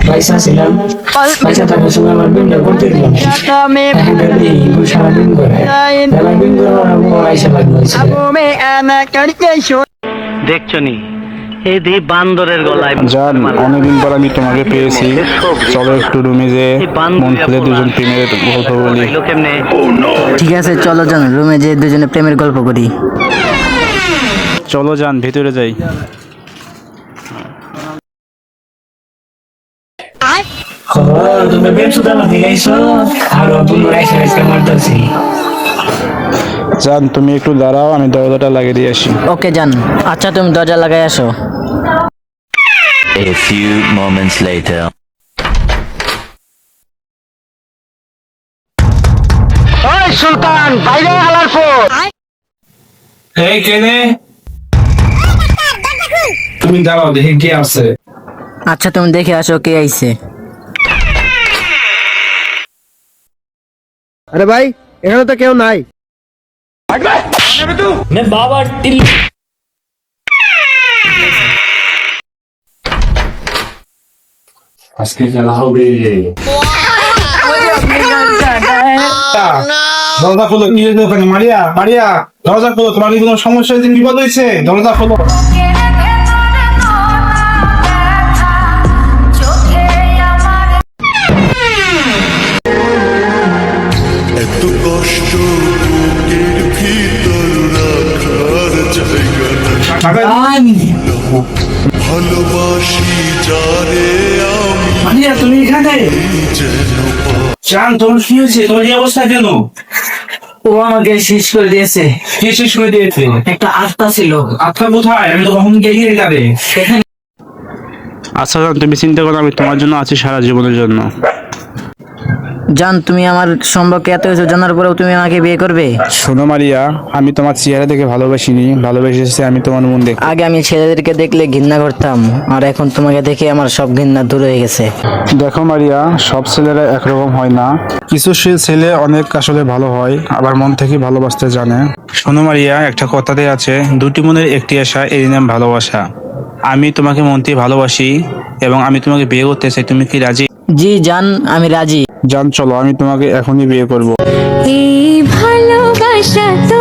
পয়সা ছিলাম পয়সা থাকার সময় আমার বিনটা করতে দিল সারাদিন করে সারাদিন করে পয়সা লাগবে দেখছো নি এই দি বান্দরের গলায় জান অনেকদিন পর আমি তোমাকে পেয়েছি, চলো একটু রুমে যে মন খুলে দুজন প্রেমের গল্প বলি। কেমনে ঠিক আছে চলো যান রুমে যে দুজনে প্রেমের গল্প করি। চলো যান ভেতরে যাই। তুমি ব্যবসা আমাকে গাইছো আর বন্ধু রাইসা রাইসা মারতেছি। জান তুমি একটু দাঁড়াও, আমি দরজাটা লাগিয়ে দিয়ে আসি। ওকে যান। আচ্ছা তুমি দরজা লাগাই আসো। A few moments later. ওই সুলতান বাইরে হালার ফোন। এই কেনে তুমি দাঁড়াও দেখি কে আছে। আচ্ছা তুমি দেখে আসো কে আইছে। আরে ভাই এখানে তো কেউ নাই। আজকে খেলা হবে। দরজা খোলো, কি হয়েছে ওখানে? মারিয়া মারিয়া দরজা খোলো, তোমার কি কোনো সমস্যা হয়েছে? বিপদ হয়েছে? দরজা খোলো। এত কষ্ট বুকের ভিতর রাখার জায়গা না। ভালোবাসি যারে আমি মারিয়া তুমি এখানে? যেন জান তোমার কি হয়েছে? তোমার এই অবস্থা কেন? ও আমাকে শেষ করে দিয়েছে। কে শেষ করে দিয়েছে? একটা আত্মা ছিল। আত্মা কোথায়? আমি তো কখন গেলিয়ে যাবে। আচ্ছা জান তুমি চিন্তা করো, আমি তোমার জন্য আছি সারা জীবনের জন্য। জান তুমি আমার সম্পর্কে এত কিছু জানার পরেও তুমি আমাকে বিয়ে করবে? শোনো মারিয়া, আমি তোমার চেহারা দেখে ভালোবাসিনি, ভালোবেসেছি আমি তোমার মন দেখে। আগে আমি ছেলেদেরকে দেখলে ঘৃণা করতাম, আর এখন তোমাকে দেখে আমার সব ঘৃণা দূর হয়ে গেছে। দেখো মারিয়া, সব ছেলেরা একরকম হয় না। কিছু ছেলে অনেক আসলে ভালো হয়, আবার মন থেকে ভালোবাসতে জানে। শোনো মারিয়া, একটা কথাতে আছে, দুটি মনের একটি আশা, এর নাম ভালোবাসা। আমি তোমাকে মন থেকে ভালোবাসি এবং আমি তোমাকে বিয়ে করতে চাই। তুমি কি রাজি? জি জান আমি রাজি। জান চলো, আমি তোমাকে এখনই বিয়ে করব। এই ভালোবাসা তো